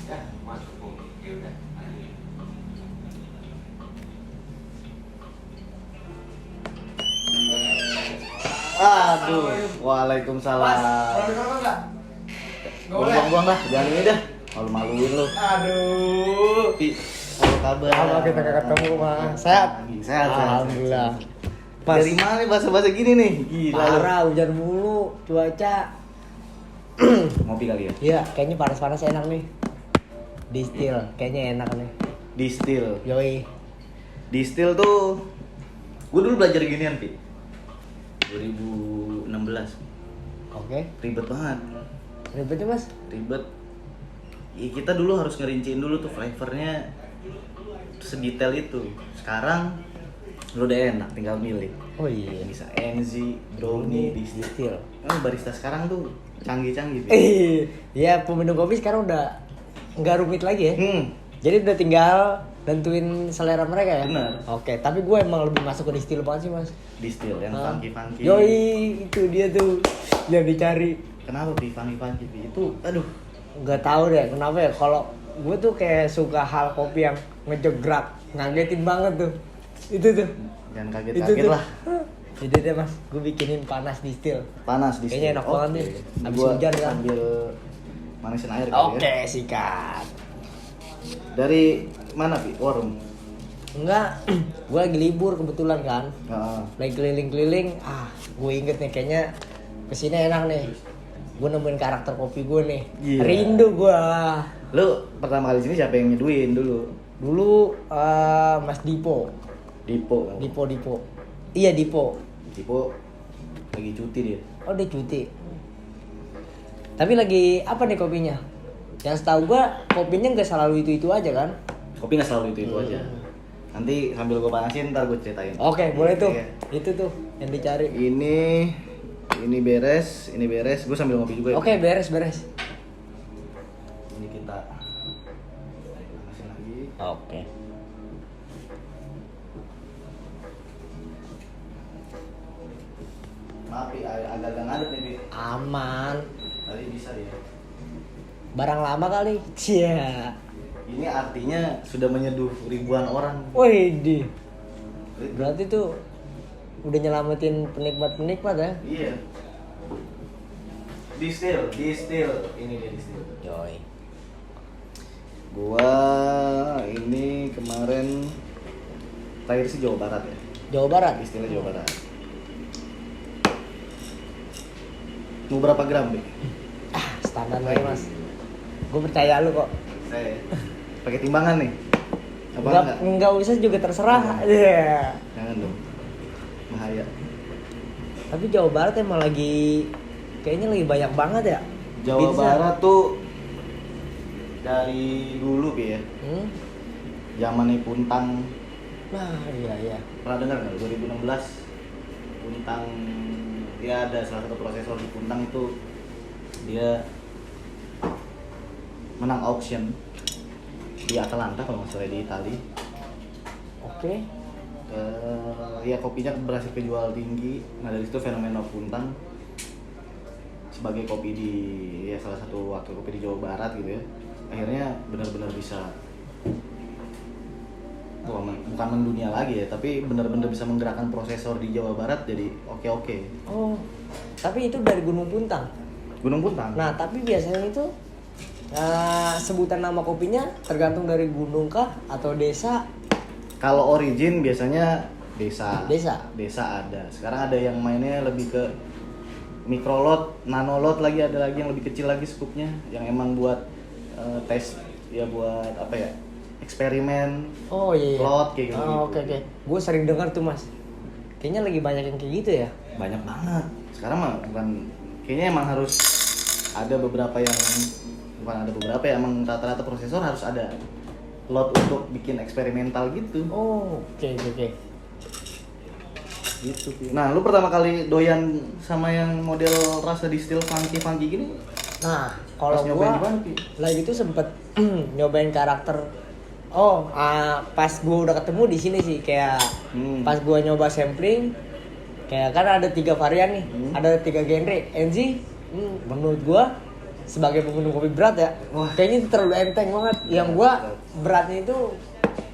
Ya, masuk kok. Ya udah. Aduh, waalaikumsalam. Buang-buang lah, jangan ini dah. Malu-maluin lu. Aduh. Pi, apa kabar? Lama kita gak ketemu, Mas. Sehat? Sehat. Alhamdulillah. Mas, Dari mana nih bahasa-bahasa gini nih? Gila. lu. parah hujan mulu, cuaca. Ngopi kali ya? Iya, kayaknya panas-panas enak nih. Distil, kayaknya enak nih. Distil. Yoi. Distil tuh gue dulu belajar ginian, Pi. 2016. Oke. Ribet banget. Ribetnya, Mas? Ribet. Ya, kita dulu harus ngerinciin dulu tuh flavornya sedetail itu. Sekarang lu udah enak, tinggal milih. Oh iya. Bisa NZ, brownie, distil. Distil. Barista sekarang tuh canggih-canggih. Pi. Iya, peminum kopi sekarang udah nggak rumit lagi ya. Jadi udah tinggal tentuin selera mereka ya. Benar. Oke, tapi gue emang lebih masuk ke distil banget sih, Mas. Distil yang Ah. funky-funky. Yoi, itu dia tuh yang dicari. Kenapa Pi funky-funky Pi? Itu aduh, Nggak tahu deh kenapa ya. Kalau gue tuh kayak suka hal kopi yang ngejegrak, ngagetin banget tuh. Itu tuh. jangan Itu kaget-kaget tuh. lah. Jadi deh, Mas, gue bikinin panas distil. Panas distil. Kayaknya enak banget nih. Abis Gua hujan kan. sambil manisin air kali Oke, ya. sikat. Dari mana Pi? Warung. Enggak, gue lagi libur kebetulan kan. Heeh. Lagi keliling-keliling, gue inget nih kayaknya kesini enak nih. Gue nemuin karakter kopi gue nih. Gila. Rindu gue. Lu pertama kali sini siapa yang nyeduin dulu? Dulu Mas Dipo. Dipo. Dipo. Iya, Dipo. Dipo lagi cuti dia. Oh, dia cuti. Tapi lagi apa nih kopinya? Yang setahu gue kopinya nggak selalu itu aja kan? Kopi nggak selalu itu aja. Nanti sambil gue panasin ntar gue ceritain. Oke, boleh tuh. Iya. Itu tuh yang dicari. Ini beres. Gue sambil ngopi juga ya. Oke, beres. Ini kita panasin lagi. Oke. Maaf Pi, agak-agak ngadet nih Pi. Aman. Tadi bisa ya. Barang lama kali. Cia. Ini artinya sudah menyeduh ribuan orang. Wih, berarti tuh udah nyelamatin penikmat ya? Iya. Distil. Ini dia distil. Yoi. Gua ini kemarin terakhir sih Jawa Barat ya. Jawa Barat. Distilnya Jawa Barat. Mau berapa gram, Be? Standar aja, Mas. Gue percaya lu kok. Saya pakai timbangan nih. Apa Enggak usah juga terserah. Iya. Jangan dong. Bahaya. Tapi Jawa Barat emang kayaknya lagi banyak banget ya. Jawa Pizza. Barat tuh dari dulu Bi ya. Zamannya Puntang. Nah, iya. Pernah dengar nggak? 2016 Puntang, ya ada salah satu prosesor di Puntang itu dia menang auction di Atalanta kalau nggak salah di Itali. Oke. Ya kopinya berhasil kejual tinggi. Nah dari situ fenomena Puntang sebagai kopi di ya salah satu wakil kopi di Jawa Barat gitu ya, akhirnya benar-benar bisa bukan mendunia lagi ya, tapi benar-benar bisa menggerakkan prosesor di Jawa Barat jadi oke. Oh. Tapi itu dari Gunung Puntang. Gunung Puntang. Nah, tapi biasanya itu sebutan nama kopinya tergantung dari gunung kah atau desa? Kalau origin biasanya desa. Desa Ada. Sekarang ada yang mainnya lebih ke mikrolot, nanolot lagi, ada lagi yang lebih kecil lagi skupnya, yang emang buat tes ya, buat apa ya? Eksperimen. Oh iya. Lot kayak gitu. Oh, oke. Gue sering dengar tuh, Mas. Kayaknya lagi banyak yang kayak gitu ya. Banyak banget. Sekarang mah bukan, kayaknya emang harus ada beberapa yang emang rata-rata prosesor harus ada lot untuk bikin eksperimental gitu. Oh, oke. Gitu. Nah, lu pertama kali doyan sama yang model rasa distil funky gini? Nah, kalau Pas nyobain di gua mana, Pi? lagi itu sempet nyobain karakter. Oh, pas gua udah ketemu di sini sih, kayak pas gua nyoba sampling, kayak kan ada 3 varian nih, ada 3 genre. NZ, menurut gua sebagai peminum kopi berat ya, kayaknya itu terlalu enteng banget. Yang gue beratnya itu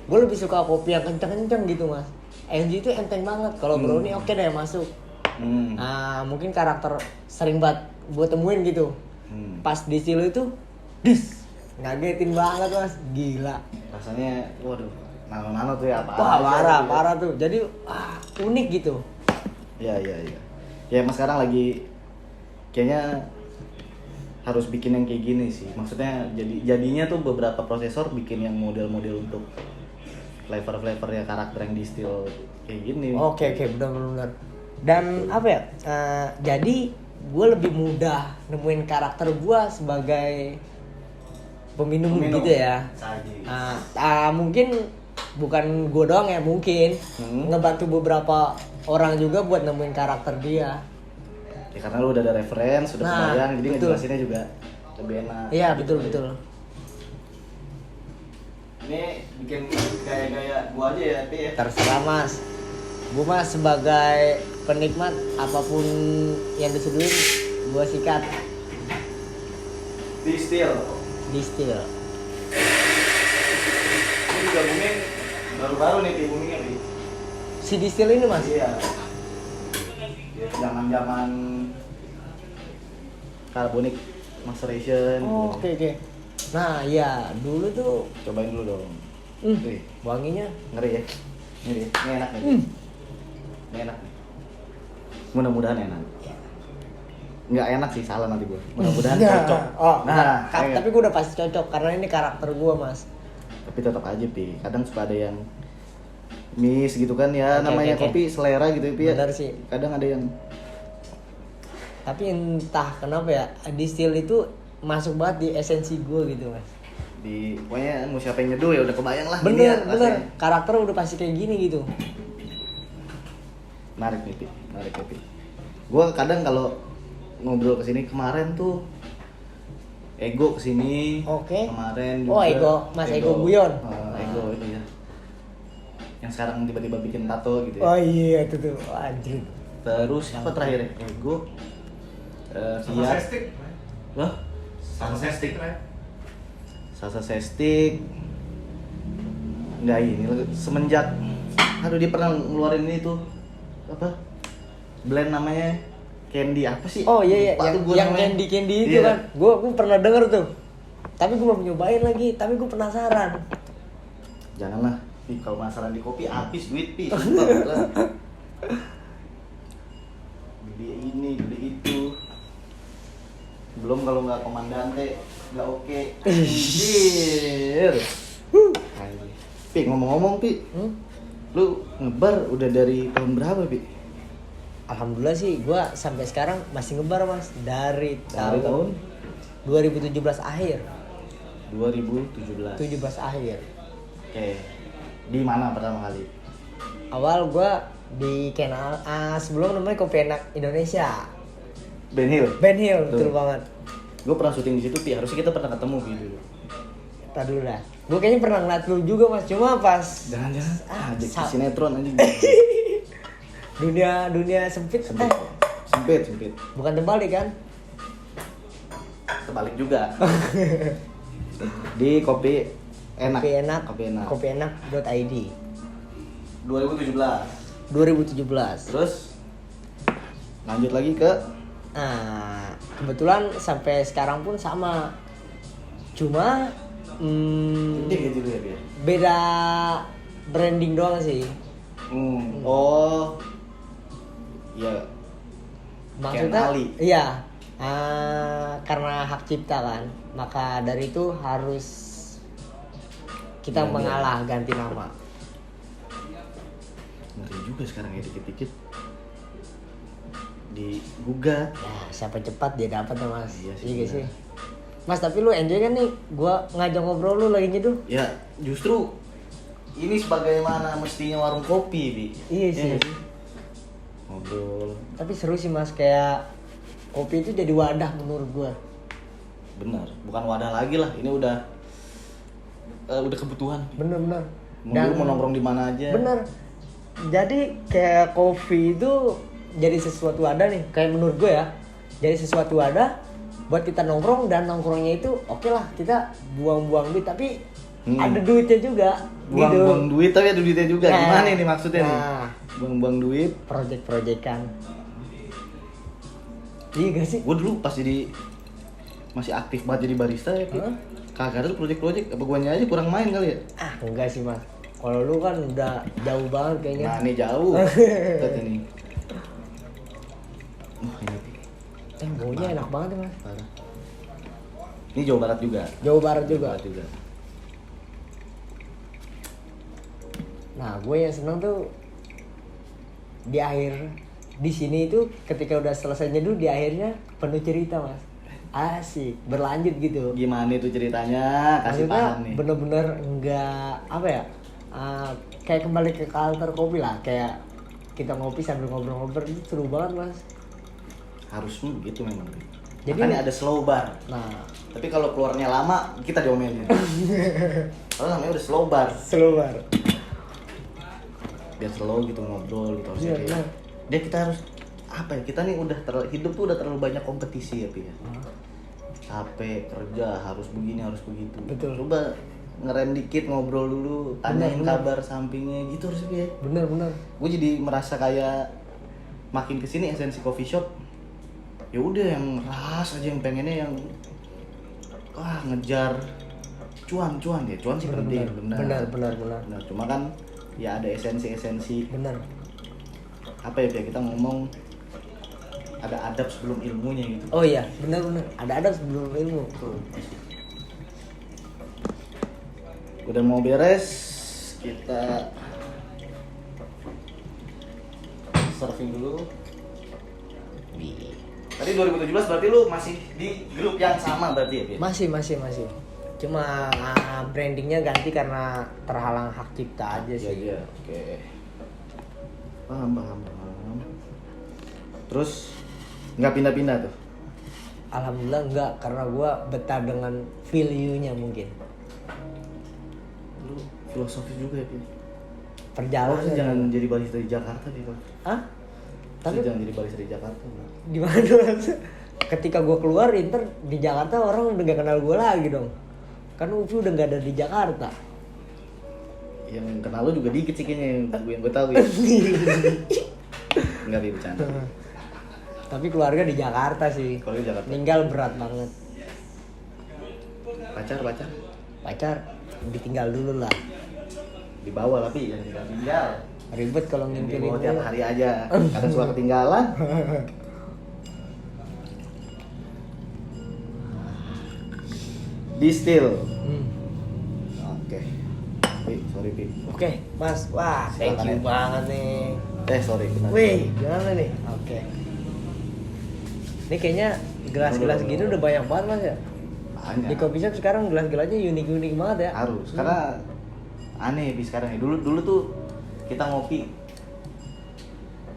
gue lebih suka kopi yang kenceng-kenceng gitu mas. NG itu enteng banget. Kalau brownie oke deh masuk. Nah mungkin karakter sering banget gue temuin gitu. Pas di silo itu, ngagetin banget mas, gila. Rasanya, waduh, nano-nano tuh ya apa? Wah parah tuh. Jadi unik gitu. Iya. Ya mas sekarang lagi kayaknya harus bikin yang kayak gini sih. Maksudnya jadinya tuh beberapa prosesor bikin yang model-model untuk flavor ya karakter yang distill kayak gini. Oke benar. Dan apa ya? Jadi gue lebih mudah nemuin karakter gue sebagai peminum gitu ya. Mungkin bukan gue doang ya, mungkin ngebantu beberapa orang juga buat nemuin karakter dia. Ya karena lu udah ada reference, udah kebayang, jadi ngejelasinnya juga lebih enak. Iya betul. Ini bikin gaya-gaya gua aja ya, Pi ya. Terserah mas. Gue mah sebagai penikmat apapun yang disuguhin gue sikat. Distill. Ini juga booming baru-baru nih Pi, boomingnya Pi. Si distill ini mas? Iya. Zaman carbonic maceration. Oke. Nah iya dulu tuh Cobain dulu dong. Wih, wanginya ngeri ya. Ini enak nih. Ini enak nih. Mudah-mudahan enak. Nggak enak sih, salah nanti gue. Mudah-mudahan cocok. Tapi gue udah pasti cocok karena ini karakter gue mas. Tapi tetap aja Pi, kadang suka ada yang miss gitu kan ya. Namanya kopi selera gitu ya Pi ya. Benar sih. Kadang ada yang, tapi entah kenapa ya distill itu masuk banget di esensi gue gitu mas. Pokoknya mau siapa yang nyeduh ya udah kebayang lah. Bener. Karakter udah pasti kayak gini gitu. Menarik nih Pi. Gue kadang kalau ngobrol kesini kemarin tuh Ego kesini. Oke. Kemarin juga. Oh Ego, Mas Ego Guyon. Ego itu ya. Yang sekarang tiba-tiba bikin tato gitu ya. Oh iya itu tuh, anjir. Terus siapa terakhir ya? Ego. Kiat. Loh? Sasa Sestik. Enggak ini semenjak dia pernah ngeluarin ini tuh apa? Blend namanya Candy apa sih? Oh iya yang candy itu iya. kan. Gue pernah denger tuh. Tapi gue belum nyobain lagi, tapi gue penasaran. Janganlah. Kalau masalah di kopi habis duit Pi. Sumpah. Beli ini, beli itu. Belum kalau nggak komandante nggak oke. Anjir. Pi ngomong-ngomong Pi, lu ngebar udah dari tahun berapa Pi? Alhamdulillah sih, gue sampai sekarang masih ngebar mas dari tahun 2017 akhir. 2017 akhir. Oke. Di mana pertama kali? Awal gue dikenal sebelum namanya Kopi Enak Indonesia. Ben Hill, betul banget. Gue pernah syuting di situ Pi, harusnya kita pernah ketemu Pi dulu. Tadi dulu lah. Gue kayaknya pernah ngeliat lu juga mas, cuma pas Jangan jadi sinetron anjing. dunia sempit. Sempit. Bukan terbalik kan? Terbalik juga. Di Kopi Enak. KopiEnak.id 2017. Terus lanjut lagi ke kebetulan sampai sekarang pun sama. Cuma gitu ya, beda branding doang sih. Oh. Iya. Maksudnya iya. Karena hak cipta kan. Maka dari itu harus kita mengalah ganti nama. Ngeri juga sekarang ya, dikit-dikit digugat. Ya, siapa cepat dia dapat ya mas. Iya sih. Mas tapi lu enjoy kan nih? Gua ngajak ngobrol lu lagi nyeduh. Ya justru ini sebagaimana mestinya warung kopi Bi. Iya sih. Ngobrol. Tapi seru sih mas, kayak kopi itu jadi wadah menurut gua. Benar, bukan wadah lagi lah. Ini udah kebutuhan. Bener. Dan mau nongkrong di mana aja. Bener. Jadi kayak kopi itu jadi sesuatu wadah nih. Kayak menurut gue ya, jadi sesuatu wadah buat kita nongkrong, dan nongkrongnya itu oke lah kita buang-buang duit tapi ada duitnya juga. Buang-buang duit tapi ada duitnya juga. Nah, Gimana ini maksudnya nih? nah. Buang-buang duit. Project-projectan. Iya gak sih? Gue dulu pas jadi masih aktif banget jadi barista ya. Hah? Kagak ada tuh project-project. Apa guanya aja kurang main kali ya? Ah enggak sih mas. Kalau lu kan udah jauh banget kayaknya. Nah ini jauh. Lihat ini. Wah ini Baunya enak banget ya mas. parah. Ini Jawa Barat juga. Jawa Barat juga. Barat juga. Nah gue yang seneng tuh di akhir di sini itu ketika udah selesai nyeduh di akhirnya penuh cerita mas. Asik, berlanjut gitu. Gimana itu ceritanya? Kasih Maksudnya paham nih. bener-bener enggak apa ya, kayak kembali ke culture kopi lah, kayak kita ngopi sambil ngobrol-ngobrol itu seru banget mas. Harusnya begitu memang. Jadi- Makanya ada slow bar. Nah Tapi kalau keluarnya lama kita diomelin. Kalau namanya udah slow bar. seru banget. Biar slow gitu ngobrol gitu Iya, harusnya. benar. Dia kita harus apa ya? Kita nih udah hidup tuh udah terlalu banyak kompetisi ya, Pi ya. Capek kerja harus begini harus begitu. Betul. Coba ngerem dikit ngobrol dulu, tanyain Benar. kabar sampingnya gitu harusnya ya. Bener-bener. Gue jadi merasa kayak makin kesini esensi coffee shop ya udah yang ras aja yang pengennya yang ngejar cuan ya cuan sih penting Benar. Nah, cuma kan ya ada esensi Bener. apa ya kayak kita ngomong ada adab sebelum ilmunya gitu. Oh iya, bener. Ada sebelum ilmu. Udah mau beres, kita surfing dulu. Tadi 2017 berarti lu masih di grup yang sama berarti ya? Pi? Masih. Cuma brandingnya ganti karena terhalang hak cipta aja sih. Iya, oke. Paham. Terus nggak pindah-pindah tuh? Alhamdulillah enggak, karena gua betah dengan value-nya mungkin. Lu filosofi juga ya, Pi? Perjalanan. Lu jangan jadi barista di Jakarta, Pi. Hah? Tapi Tapi jangan jadi barista di Jakarta. Bro. gimana mas? Ketika gua keluar, ntar di Jakarta orang udah gak kenal gua lagi dong. Kan Upi udah gak ada di Jakarta. Yang kenal lu juga dikit sih kayaknya yang gue tahu ya. Enggak, Pi, bercanda. Tapi keluarga di Jakarta sih. Kalau di Jakarta. Ninggal berat banget. Pacar. Pacar ditinggal dulu lah. Dibawa lah, Pi, jangan tinggal. Ribet kalau ngintilin Dibawa tiap dulu. hari aja. Kadang suka ketinggalan. Distill. Oke. Pi, sorry, Pi. Oke, Mas. Wah, thank you Silakan, ya. banget nih. Sorry, benar. Wih, gimana nih? Oke. Ini kayaknya gelas-gelas gini udah banyak banget mas ya. Banyak. Di coffee shop sekarang gelas-gelasnya unik-unik banget ya. Harus, karena aneh Pi sekarang ya. Dulu tuh kita ngopi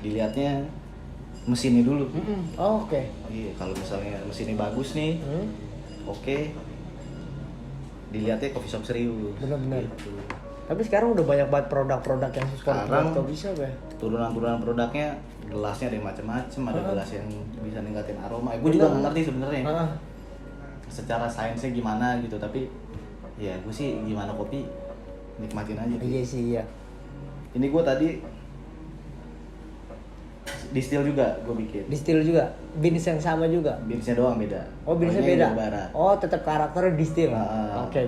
dilihatnya mesinnya dulu. Oh, oke. Iya, kalau misalnya mesinnya bagus nih, oke. Dilihatnya coffee shop serius. Bener-bener. Gitu. Tapi sekarang udah banyak banget produk-produk yang support Sekarang buat coffee shop ya. Turunan-turunan produknya gelasnya ada yang macam-macam, ada gelas yang bisa ningkatin aroma. Gue juga nggak ngerti sebenarnya. Secara sainsnya gimana gitu, tapi ya gue sih gimana kopi nikmatin aja. Iya sih iya. Ini gue tadi distill juga gue bikin. Distill juga, beans yang sama juga. Beansnya doang beda. Oh beansnya Pokoknya beda. Jawa Barat. Oh tetap karakternya distill. Ah. Oke.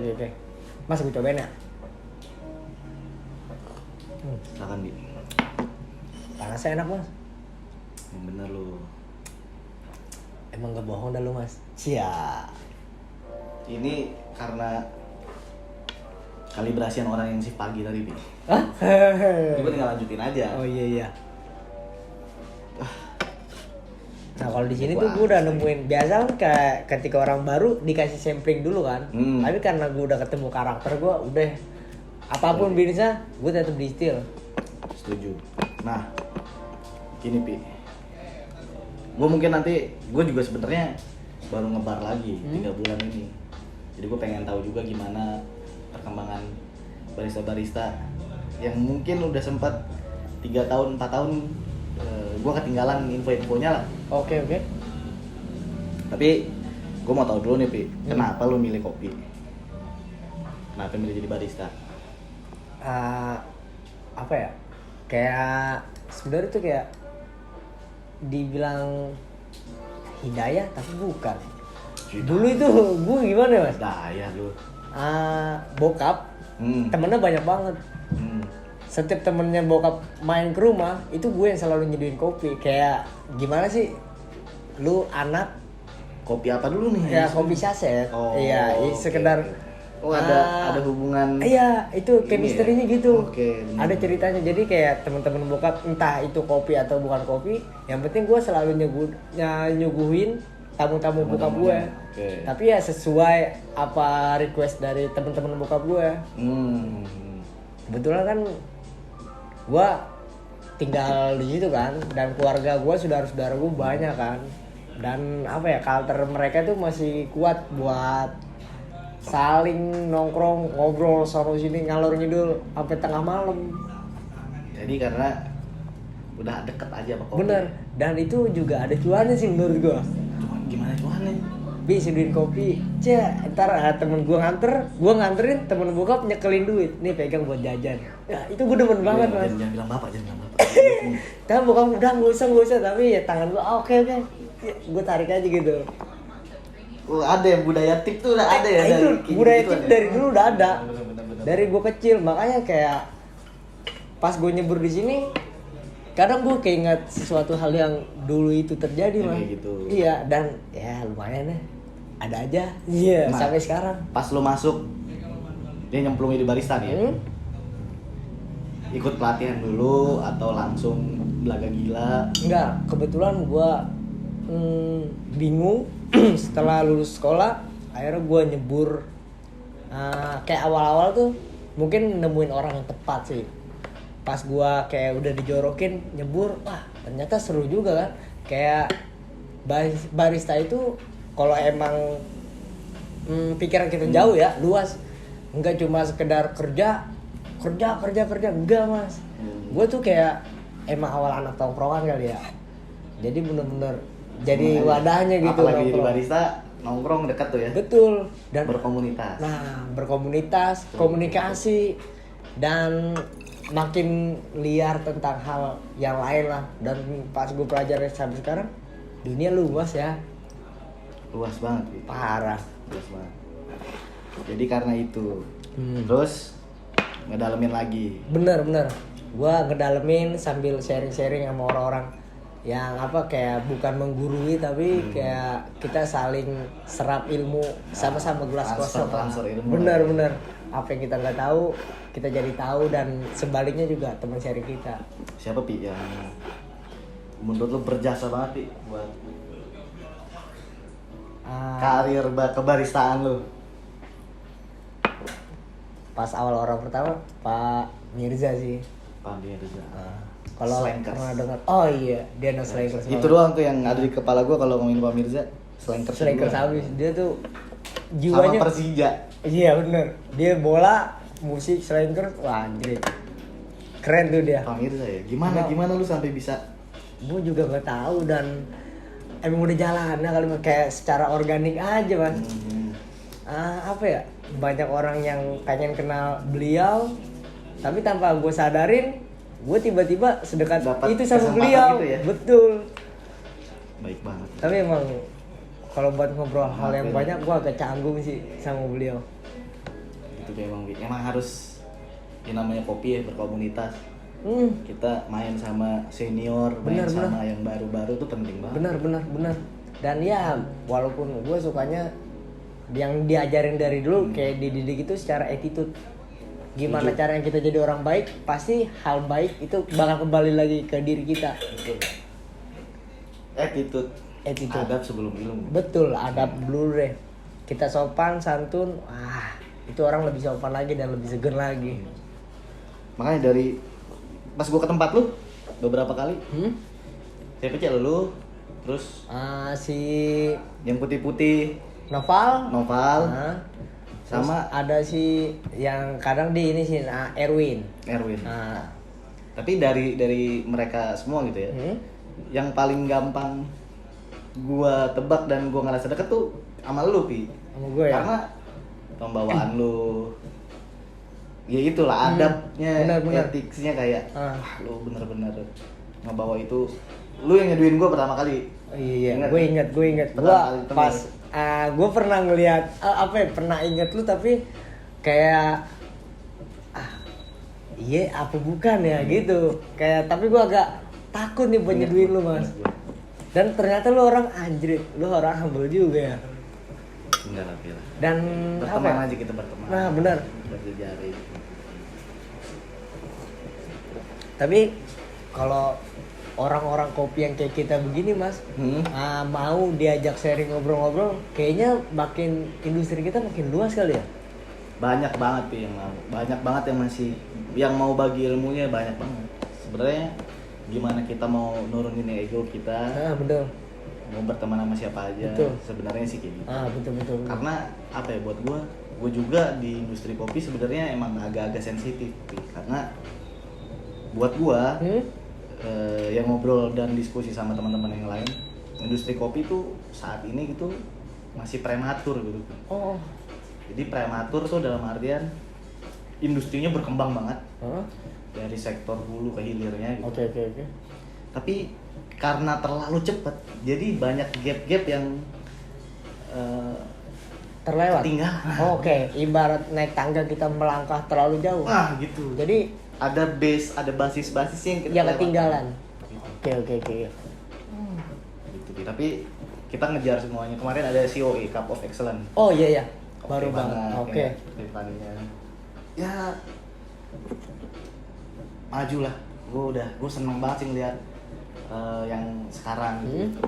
Mas gue cobain ya. Silakan Bi. Panasnya enak mas. Yang bener lu. Emang gak bohong dah lu mas. Cia. Ini karena kalibrasian orang yang shift pagi tadi Bi. Hah? Jadi gue tinggal lanjutin aja. Oh iya. Nah kalau di sini tuh gue udah nemuin, biasa kan kayak ketika orang baru dikasih sampling dulu kan. Tapi karena gue udah ketemu karakter gue, udah apapun beansnya gue tetap distill. Setuju. Nah, gini Pi. Gue mungkin nanti gue juga sebenarnya baru ngebar lagi 3 bulan ini. Jadi gue pengen tahu juga gimana perkembangan barista-barista yang mungkin udah sempat 3 tahun 4 tahun gue ketinggalan info-infonya lah. Oke. Tapi Gue mau tahu dulu nih Pi, kenapa lu milih kopi? Kenapa milih jadi barista? Apa ya? Kayak sebenarnya tuh kayak dibilang hidayah tapi bukan. Dulu itu gue gimana ya, Mas? Daya lu. Bokap temennya banyak banget. Setiap temennya bokap main ke rumah itu gue yang selalu nyediain kopi. Kayak gimana sih, lu anak Kopi apa dulu nih? ya kopi saset. Oh, iya, sekedar Oh ada hubungan. Iya, itu chemistry-nya gitu. Oke, bener. Ada ceritanya. Jadi kayak teman-teman bokap entah itu kopi atau bukan kopi, yang penting gue selalu nyuguhin tamu-tamu bokap gue. Oke. Tapi ya sesuai apa request dari teman-teman bokap gue. Kebetulan kan gue tinggal di situ kan, dan keluarga gue, saudara-saudara gue banyak kan. Dan apa ya, culture mereka tuh masih kuat buat saling nongkrong, ngobrol sana sini, ngalor ngidul sampai tengah malam. Jadi karena udah deket aja sama kopi. Bener. Dan itu juga ada cuannya sih menurut gue. Cuman gimana cuannya? Bi seduin kopi, ntar temen gue nganterin, temen bokap nyekelin duit, nih pegang buat jajan. Ya itu gue demen banget Mas. Jangan bilang bapak, jangan bilang bapak. Tapi bokap udah nggak usah, tapi ya tangan gue oke. Gue tarik aja gitu. Oh, ada ya budaya tip tuh udah ada ya. Itu budaya tip dari dulu udah ada. Bener. Dari gue kecil, makanya kayak pas gue nyebur di sini, kadang gue keinget sesuatu hal yang dulu itu terjadi Mas. Gitu. Iya, dan ya lumayan ya. Ada aja. Iya, Nah, sampai sekarang. Pas lo masuk, dia nyemplungin di barista nih ya? Ikut pelatihan dulu atau langsung belaga gila? Enggak, kebetulan gue bingung setelah lulus sekolah. Akhirnya gue nyebur. Kayak awal-awal tuh mungkin nemuin orang yang tepat sih. Pas gue kayak udah dijorokin nyebur, wah ternyata seru juga kan. Kayak barista itu kalau emang pikiran kita jauh ya, luas. Enggak cuma sekedar kerja, enggak Mas. Gue tuh kayak emang awal anak tongkrongan kali ya. Jadi bener-bener jadi wadahnya gitu. Apalagi jadi barista, nongkrong dekat tuh ya? Betul. Dan berkomunitas. Nah, berkomunitas, komunikasi, dan makin liar tentang hal yang lain lah. Dan pas gue pelajarin sampai sekarang, dunia luas ya. Luas banget gitu. Parah. Luas banget. Jadi karena itu, terus ngedalemin lagi. Bener. Gua ngedalemin sambil sharing-sharing sama orang-orang yang apa, kayak bukan menggurui tapi kayak kita saling serap ilmu sama-sama gelas kosong. Transfer ilmu. Bener. Apa yang kita nggak tahu, kita jadi tahu, dan sebaliknya juga teman sharing kita. Siapa Pi yang menurut lo berjasa banget Pi buat karir kebaristaan lo? Pas awal orang pertama Pak Mirza sih. Pak Mirza. Kalau pernah dengar, oh iya, dia Slankers. Itu doang tuh yang ada di kepala gue kalau ngomongin Pak Mirza. Slankers habis. Dia tuh sama jiwanya Persija. Iya bener. Dia bola, musik, Slankers, wah anjir. Keren tuh dia. Pak Mirza ya. Gimana lu sampai bisa? Gue juga nggak tahu, dan emang udah jalannya kali kayak secara organik aja Mas. Apa ya? Banyak orang yang pengen kenal beliau, tapi tanpa gue sadarin, gue tiba-tiba sedekat Dapat itu sama kesempatan beliau. gitu ya? Betul. Baik banget. Tapi emang kalau buat ngobrol hal yang Apa ya? banyak, gue agak canggung sih sama beliau. Itu emang harus yang namanya kopi ya, berkomunitas. Kita main sama senior, main sama yang baru-baru tuh penting banget. Benar. Dan ya walaupun gue sukanya yang diajarin dari dulu, kayak dididik itu secara attitude. Gimana caranya kita jadi orang baik, pasti hal baik itu bakal kembali lagi ke diri kita. Betul. Attitude. Adab sebelum ilmu. Betul, adab dulu deh. Kita sopan, santun, itu orang lebih sopan lagi dan lebih seger lagi. Makanya dari pas gua ke tempat lu beberapa kali, siapa cek lu, terus Si yang putih-putih Noval. sama ada si yang kadang di ini sih, Erwin. Tapi dari mereka semua gitu ya, yang paling gampang gua tebak dan gua ngerasa deket tuh sama lu Pi. Sama gue ya. Karena pembawaan lu ya itulah adabnya, benar. etiknya kayak Ah. lu bener-bener ngebawa itu. Lu yang nyeduin gue pertama kali. Iya, Ingat gue ya? inget. Gue Pertama kali ketemu pas ya? gue pernah ngeliat pernah inget lu tapi kayak iya apa bukan ya gitu. Kayak tapi gue agak takut nih buat nyeduin lu mas. Dan ternyata lu orang anjrit, lu orang humble juga ya. Enggak lah Pi. Dan Berteman apa? aja kita berteman. Nah benar. Berjari. Tapi kalau orang-orang kopi yang kayak kita begini mas, mau diajak sharing ngobrol-ngobrol, kayaknya makin industri kita makin luas kali ya. Banyak banget Pi yang mau. Banyak banget yang masih yang mau bagi ilmunya banyak banget. Sebenarnya gimana kita mau nurunin ego kita, Betul. mau berteman sama siapa aja. Betul. Sebenarnya sih kayak gitu. Betul. Karena apa ya buat gue juga di industri kopi sebenarnya emang agak-agak sensitif Pi. Karena buat gue yang ngobrol dan diskusi sama teman-teman yang lain, industri kopi tuh saat ini gitu masih prematur gitu. Oh. Jadi prematur tuh dalam artian industrinya berkembang banget dari sektor hulu ke hilirnya gitu. Oke. Tapi karena terlalu cepat, jadi banyak gap-gap yang Terlewat. ketinggalan. Oke, ibarat naik tangga kita melangkah terlalu jauh. Wah gitu. Jadi Ada basis-basis yang kita yang lewat. ketinggalan. Gitu. Oke. Gitu. Tapi kita ngejar semuanya. Kemarin ada COE Cup of Excellence. Oh iya. Oke Baru banget. Oke. Ya, depannya. Ya maju lah. Gue seneng banget sih ngeliat yang sekarang gitu.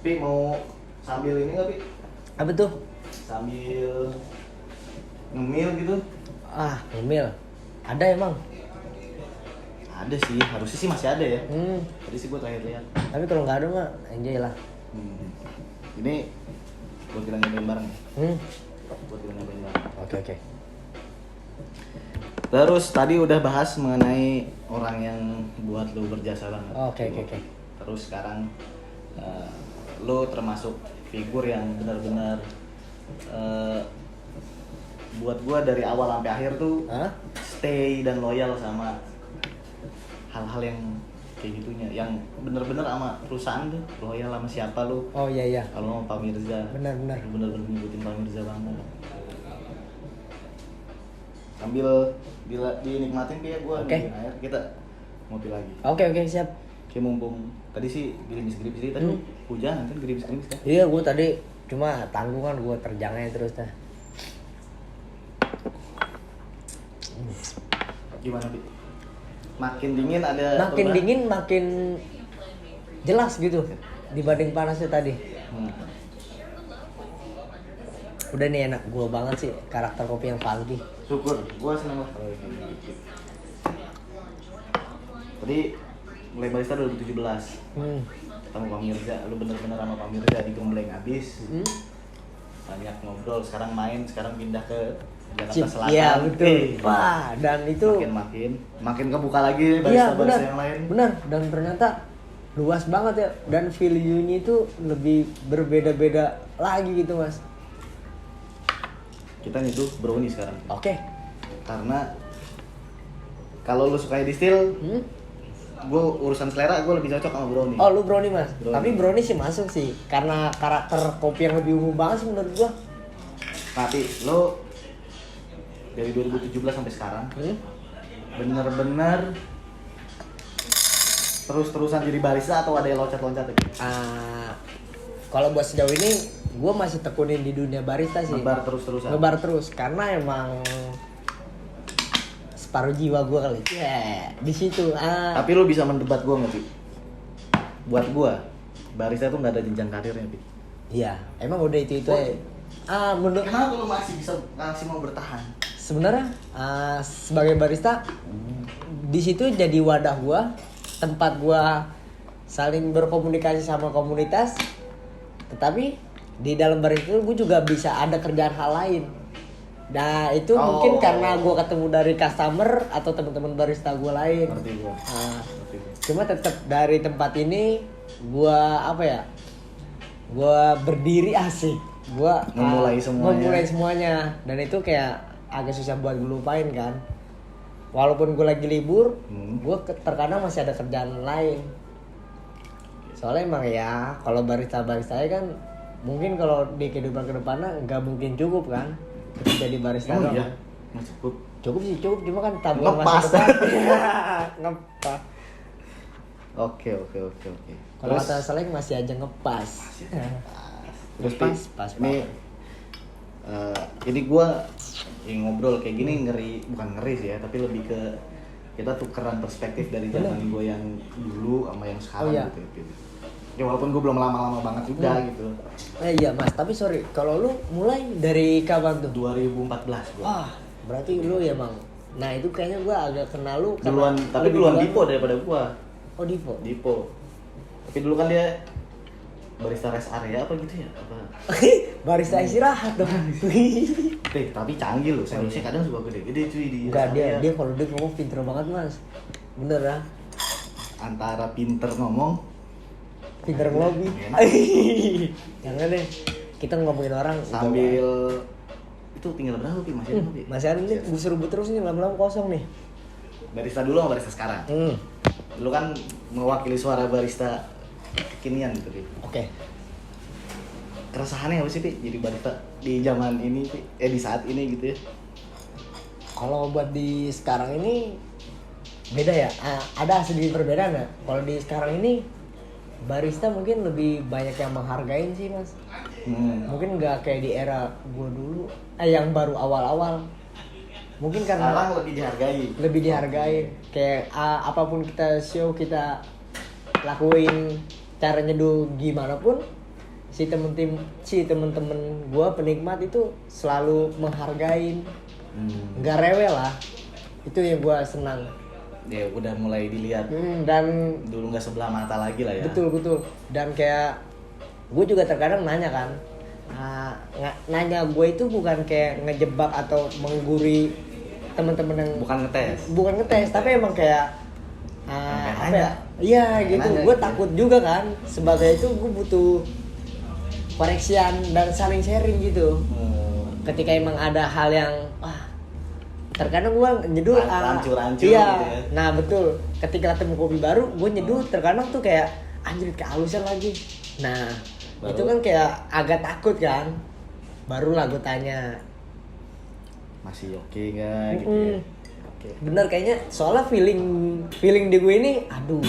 Pi mau sambil ini nggak Pi? Apa tuh? Sambil ngemil gitu? Emil. Ada emang. Ada sih, harusnya sih masih ada ya. Tadi sih gue terakhir lihat. Tapi kalau nggak ada mah enjoy lah. Ini buat kita nyobain bareng. Buat kita nyobain bareng. Oke. Terus tadi udah bahas mengenai orang yang buat lu berjasa banget. Oke. Terus sekarang lu termasuk figur yang benar-benar buat gua dari awal sampai akhir tuh stay dan loyal sama hal-hal yang kayak gitunya, yang bener-bener sama perusahaan tuh loyal sama siapa lu. Oh iya. Kalau mau Pak Mirza, Benar. bener-bener ngikutin Pak Mirza banget. Sambil dinikmatin ya gua minum air, kita ngopi lagi. Oke, siap. Kayak mumpung tadi sih gerimis-gerimis tadi hujan kan gerimis-gerimis kan. Iya, gue tadi cuma tanggungan gue terjangnya terus dah. Gimana Bi? Makin dingin ada Makin perubahan? dingin makin jelas gitu dibanding panasnya tadi. Udah nih enak gue banget sih karakter kopi yang funky. Syukur, gua seneng lah kalau ini. Tadi mulai barista 2017. Ketemu Pak Mirza, lu bener-bener sama Pak Mirza digembleng abis. Banyak ngobrol, sekarang main, sekarang pindah ke Jakarta Selatan. Iya betul. Wah, dan itu makin kebuka lagi barista-barista yang lain. Benar, dan ternyata luas banget ya, dan value-nya itu lebih berbeda-beda lagi gitu mas. Kita nyeduh brownie sekarang. Oke. Karena kalau lu suka distil, gue urusan selera gue lebih cocok sama brownie. Oh lu brownie mas? Brownie. Tapi brownie sih masuk sih, karena karakter kopi yang lebih umum banget sih menurut gua. Tapi lo dari 2017 sampai sekarang bener-bener terus-terusan jadi barista atau ada yang loncat-loncat lagi? Kalau buat sejauh ini gue masih tekunin di dunia barista sih. Ngebar terus-terusan. Ngebar terus karena emang separuh jiwa gue kali. Di situ. Tapi lo bisa mendebat gue nggak sih? Buat gue barista tuh nggak ada jenjang karirnya, Pi. Iya, emang udah itu ya. Menurut Kenapa lo masih mau bertahan? sebenarnya sebagai barista di situ jadi wadah gue, tempat gue saling berkomunikasi sama komunitas. Tetapi di dalam barista itu gue juga bisa ada kerjaan hal lain. Nah itu mungkin karena gue ketemu dari customer atau teman-teman barista gue lain. Ngerti gue. Cuma tetap dari tempat ini gue Gua berdiri asik. Gua Memulai semuanya. Dan itu kayak agak susah buat gue lupain kan. Walaupun gue lagi libur, gue terkadang masih ada kerjaan lain. Soalnya emang ya kalau barista kan mungkin kalau di kehidupan kedepannya nggak mungkin cukup kan jadi barista doang. Iya. Cukup. Cukup sih cukup, cuma kan tabungan Ngepas. masa depan. Ngepas. Oke. Kalau kata Seleng masih aja ngepas. Terus pas. ini gue ngobrol kayak gini bukan ngeri sih ya, tapi lebih ke kita tukeran perspektif dari zaman gue yang dulu sama yang sekarang. Iya. Gitu. Ya walaupun gue belum lama-lama banget juga gitu. Iya mas, tapi sorry, kalau lu mulai dari kapan tuh? 2014 gue. Berarti lu ya bang. Nah itu kayaknya gue agak kenal lu Duluan, tapi duluan Dipo daripada gue. Oh Dipo. Tapi dulu kan dia barista rest area apa gitu ya? Apa? Barista istirahat dong. Tapi canggih loh, seriusnya kadang suka gede-gede cuy di Enggak, rest area. dia kalau dia ngomong pinter banget mas. Bener ya? Antara pinter ngomong, Pinter ngelobi. Enak. Jangan deh, kita ngomongin orang sambil itu tinggal berapa Pi? Masih ada Pi? masih ada nih, gue serbu terus nih, lama-lama kosong nih. Barista dulu sama barista sekarang. Dulu kan mewakili suara barista kekinian gitu Pi. Oke. Keresahannya apa sih Pi jadi barista di zaman ini Pi? Di saat ini gitu ya? Kalau buat di sekarang ini beda ya, ada sedikit perbedaan ya. Kalau di sekarang ini barista mungkin lebih banyak yang menghargain sih mas. Mungkin nggak kayak di era gue dulu, yang baru awal-awal. Mungkin karena Sekarang lebih dihargai. Kayak apapun kita show, kita lakuin cara nyeduh gimana pun, si temen-temen gue penikmat itu selalu menghargain, nggak rewel lah. Itu yang gue senang. Ya udah mulai dilihat. Dan dulu nggak sebelah mata lagi lah ya. betul. Dan kayak gue juga terkadang nanya kan, nanya gue itu bukan kayak ngejebak atau mengguri teman-teman yang bukan ngetes, tapi emang kayak apa ya? Iya gitu. Gue takut juga kan, sebagai itu gue butuh koreksian dan saling sharing gitu. Ketika emang ada hal yang terkadang gue nyeduh rancur-rancur iya gitu ya. Nah betul, ketika ketemu kopi baru gue nyeduh terkadang tuh kayak anjir kehalusan lagi. Nah itu kan kayak agak takut kan, barulah gue tanya masih oke nggak gitu ya. Okay. Bener kayaknya, soalnya feeling di gue ini aduh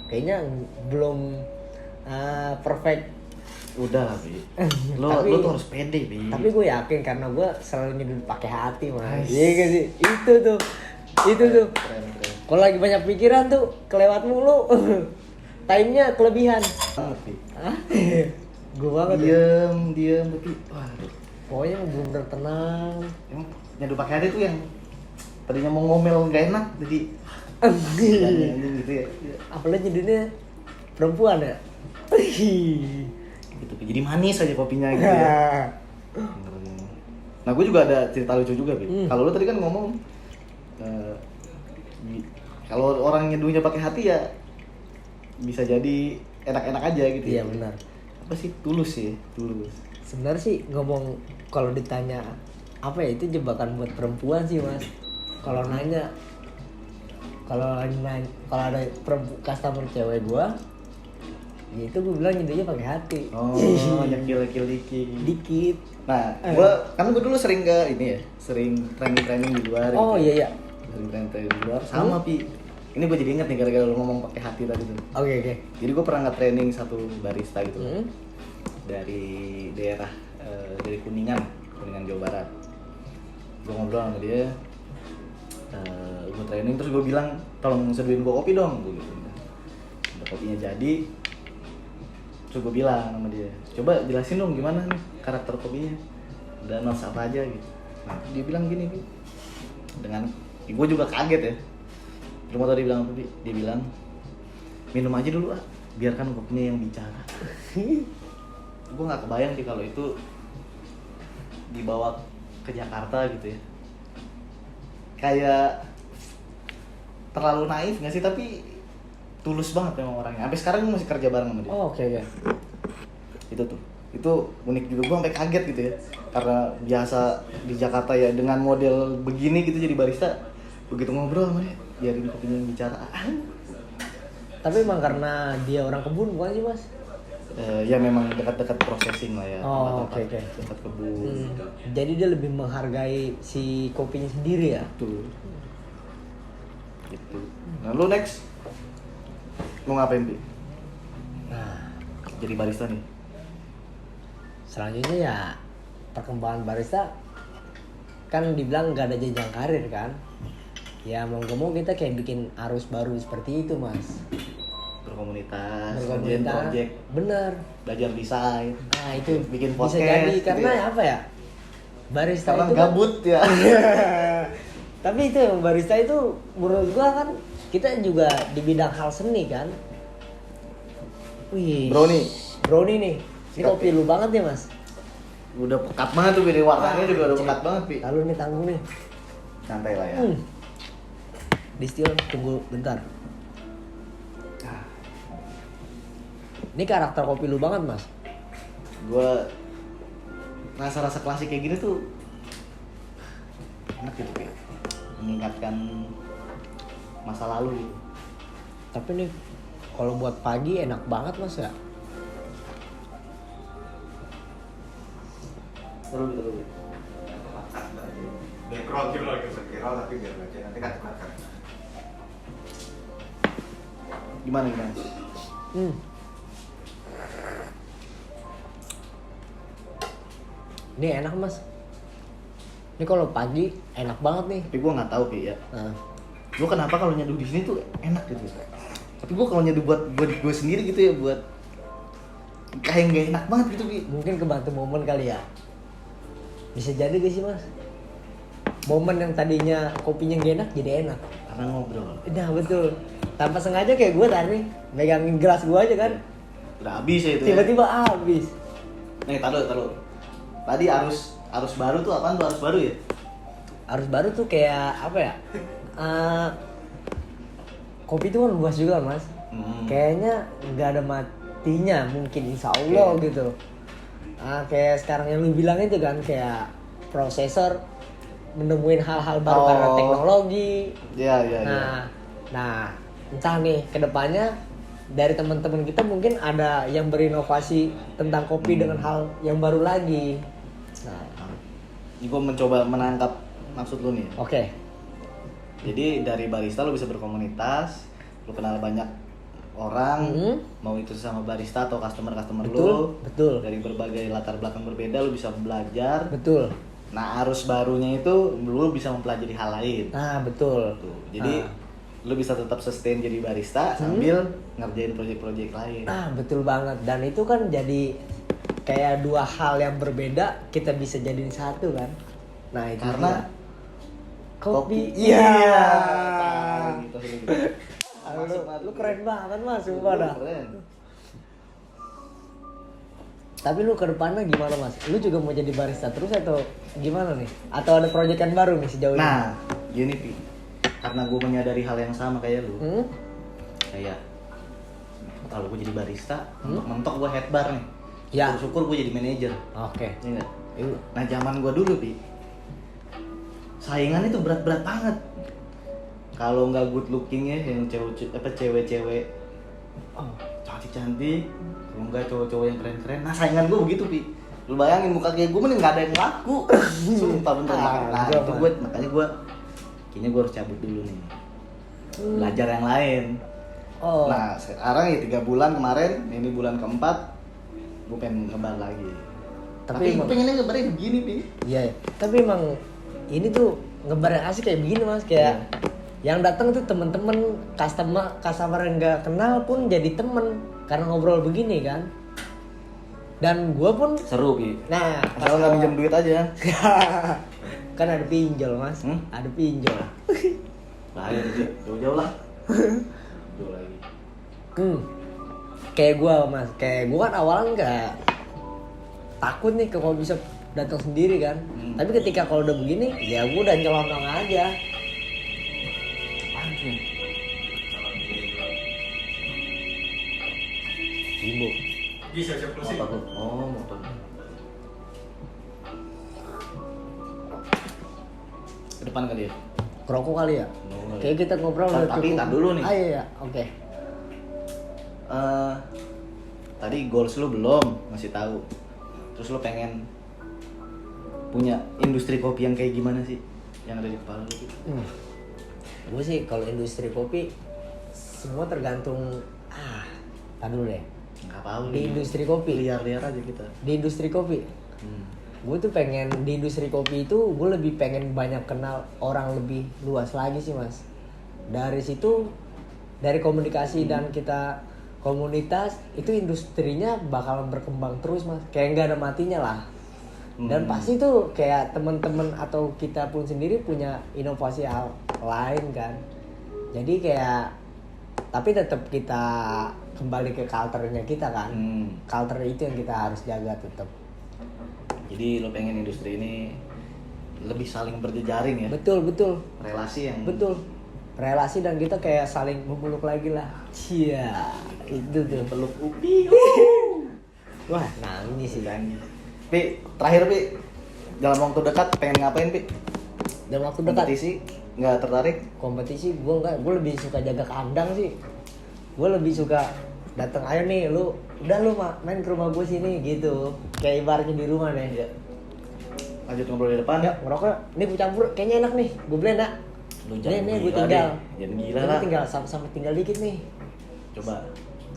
kayaknya belum perfect. Udah lah Bi, lo tuh harus pede Bi. Tapi gue yakin karena gue selalu nyeduh pakai hati mas. Iya gak sih? Itu tuh Keren. kalau lagi banyak pikiran tuh kelewat mulu. Time-nya kelebihan. Gue banget Diem tapi waduh. Pokoknya bener-bener tenang. Emang nyeduh pakai hati tuh yang tadinya mau ngomel nggak enak jadi gitu ya. Apalagi jadinya perempuan ya. Gitu jadi manis aja kopinya gitu ya. Nah gue juga ada cerita lucu juga Bi. Kalau lo tadi kan ngomong kalau orang nyeduhnya pakai hati ya bisa jadi enak-enak aja gitu. Iya ya. benar. Apa sih tulus. Sebenarnya sih ngomong kalau ditanya apa ya, itu jebakan buat perempuan sih mas. Kalau nanya, kalau ada customer cewek gua, ya itu gue bilang nyeduhnya pakai hati. Oh, nyekil dikit. Nah, gue dulu sering sering training di luar. Oh gitu. iya. Sering training di luar sama Pi. Ini gue jadi inget nih gara-gara lo ngomong pakai hati tadi tuh. Oke. Jadi gue pernah nge-training satu barista gitu. Dari daerah dari Kuningan Jawa Barat. Gue ngobrol sama dia, gue training terus gue bilang tolong seduin gue kopi dong, gue gitu. Udah kopinya jadi, terus gue bilang sama dia, coba jelasin dong gimana nih karakter kopinya, dan notes apa aja gitu. Nah dia bilang gini Bi, dengan gue juga kaget ya. Cuma tadi bilang apa Bi? Dia bilang minum aja dulu biarkan kopinya yang bicara. Gue nggak kebayang sih kalau itu dibawa ke Jakarta gitu ya, kayak terlalu naif nggak sih, tapi tulus banget memang orangnya. Sampai sekarang gue masih kerja bareng sama dia. Oh, oke. Itu unik juga, gue sampai kaget gitu ya, karena biasa di Jakarta ya dengan model begini gitu jadi barista, begitu ngobrol sama dia biarin kopinya yang bicara. Tapi emang karena dia orang kebun bukan sih mas? Ya memang dekat-dekat processing lah ya. Oh, tempat-tempat oke. dekat kebun. Jadi dia lebih menghargai si kopinya sendiri ya? Betul. Gitu. Nah lu next mau ngapain Pi? Nah, Jadi barista nih. selanjutnya ya perkembangan barista kan dibilang gak ada jenjang karir kan. Ya mau gak mau kita kayak bikin arus baru seperti itu mas. Berkomunitas, ngerjain project, bener. belajar desain. Nah itu Bikin bisa podcast, jadi gitu karena ya. apa ya, barista Karena itu gabut ya. Tapi itu barista itu menurut gua kan kita juga di bidang hal seni kan. Wih, brownie nih, ini Sikat, kopi lu banget ya mas. Udah pekat banget tuh Pi, warnanya juga udah pekat banget Pi. Lalu nih tanggung nih. Santai lah ya. Distil, tunggu bentar. Ah, Ini karakter kopi lu banget mas. Gua rasa-rasa klasik kayak gini tuh enak gitu Pi. Mengingatkan masa lalu gitu. Tapi nih kalau buat pagi enak banget mas ya. Terus. Background gitu lagi sekira tapi biar baca nanti kan tekan. Gimana? Ini enak mas. Ini kalau pagi enak banget nih. Tapi gua nggak tahu Pi ya. Nah, Gua kenapa kalau nyeduh di sini tuh enak gitu. Tapi gua kalau nyeduh buat gue sendiri gitu ya, buat kayak nggak enak banget gitu Pi. mungkin kebantu momen kali ya. Bisa jadi gak sih mas? Momen yang tadinya kopinya gak enak jadi enak. Karena ngobrol. Nah betul. Tanpa sengaja kayak gue tadi megangin gelas gue aja kan. Udah habis ya itu. Tiba-tiba habis. Nih, taruh. Tadi arus baru tuh apaan tuh arus baru ya? Arus baru tuh kayak apa ya? Kopi itu kan luas juga mas. Kayaknya nggak ada matinya mungkin insya Allah gitu. Kayak sekarang yang lu bilang itu kan kayak prosesor menemuin hal-hal baru karena teknologi. Iya. Nah, entah nih kedepannya dari teman-teman kita mungkin ada yang berinovasi tentang kopi dengan hal yang baru lagi. Nah, Gue mencoba menangkap maksud lu nih. oke. Jadi dari barista lu bisa berkomunitas, lu kenal banyak orang, mau itu sama barista atau customer lu. Betul. Dari berbagai latar belakang berbeda lu bisa belajar. Betul. Nah, arus barunya itu lu bisa mempelajari hal lain. Nah, betul. Tuh. Jadi lu bisa tetap sustain jadi barista sambil ngerjain proyek-proyek lain. Nah, betul banget. Dan itu kan jadi kayak dua hal yang berbeda kita bisa jadiin satu kan. Nah, itu Karena dia. kopi. Iya. Gitu. Lu keren banget mas, sumpah dah. Keren. Tapi lu ke depannya gimana mas? Lu juga mau jadi barista terus atau gimana nih? Atau ada proyekan baru nih sejauh ini? Nah, gini Pi. Karena gue menyadari hal yang sama kayak lu. Kayak kalau gue jadi barista, mentok gue head bar nih. Ya. Syukur gue jadi manajer. Oke. Iya nggak? Nah, zaman gue dulu Pi, saingan itu berat-berat banget. Kalau nggak good looking ya, yang cewek-cewek cantik-cantik, kalau nggak cowok-cowok yang keren-keren. Nah, saingan gue begitu Pi. Lu bayangin muka kayak gue mending nggak ada yang laku. Sumpah bener. Nah, itu gue makanya kayaknya gue harus cabut dulu nih. Belajar yang lain. Nah, sekarang ya 3 bulan kemarin, ini bulan keempat, gue pengen ngebar lagi. Tapi gue pengennya ngebarnya begini Pi. Iya. Tapi emang ini tuh ngebar yang asik kayak begini mas, kayak yang datang tuh temen-temen customer yang nggak kenal pun jadi temen karena ngobrol begini kan. Dan gue pun Seru Pi. nah Asal nggak minjem duit aja. kan ada pinjol mas, ada pinjol. Bahaya sih, jauh-jauh lah. Jauh lagi. Kayak gue mas, kayak gue kan awalnya nggak takut nih kalau bisa datang sendiri kan. Tapi ketika kalau udah begini, ya gue udah nyelonong aja. Jimbo. Di siap-siap closing. Motor lu. Oh, motor. Ke depan kali ya? Kerokok kali ya? Oh, Kayak kita ngobrol udah tapi cukup. tar dulu nih. Ah iya, oke. Tadi goals lu belum ngasih tahu. Terus lu pengen punya industri kopi yang kayak gimana sih? Yang ada di kepala lu gitu. Gue sih kalau industri kopi semua tergantung tar dulu deh. Enggak apa-apa. Di industri kopi. Liar-liar aja kita. Di industri kopi. Gue tuh pengen di industri kopi itu gue lebih pengen banyak kenal orang lebih luas lagi sih mas. Dari situ dari komunikasi dan kita komunitas itu industrinya bakalan berkembang terus mas. Kayak nggak ada matinya lah. Dan pasti tuh kayak temen-temen atau kita pun sendiri punya inovasi hal lain kan. Jadi kayak tapi tetap kita kembali ke culture-nya kita kan. Culture itu yang kita harus jaga tetap. Jadi lo pengen industri ini lebih saling berjejaring ya? Betul. Relasi yang Relasi dan kita kayak saling memeluk lagi lah. Cia, itu tuh. peluk upi. Wah, nangis sih. Pi, terakhir Pi, dalam waktu dekat pengen ngapain Pi? Dalam waktu dekat Kompetisi? Nggak tertarik? kompetisi gue enggak, gue lebih suka jaga kandang sih. Gue lebih suka datang, ayo nih lu, udah lu main ke rumah gue sini gitu. Kayak ibaratnya di rumah nih. Ya. Lanjut ngobrol di depan. Ya, ngerokok. Ini gue campur, kayaknya enak nih. Gue blend nak. Lu Nih, gue gila tinggal. deh. Jangan gila Ini lah. tinggal sama tinggal dikit nih. Coba.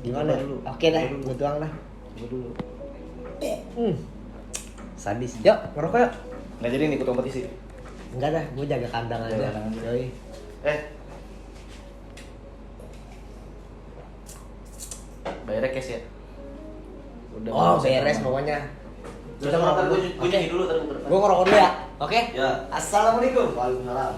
Gimana? Coba dulu. Oke dah, gue tuang dah. Coba dulu. Sadis. Yuk, ngerokok yuk. Nggak jadi nih ikut kompetisi. Enggak dah, gue jaga kandang aja. Jaga kandang aja. Yoi. Bayarnya cash ya? Udah. Oh, beres pokoknya. Udah makan gue nyuci dulu terus. Gue ngerokok dulu ya. Oke? Ya. Assalamualaikum. Waalaikumsalam.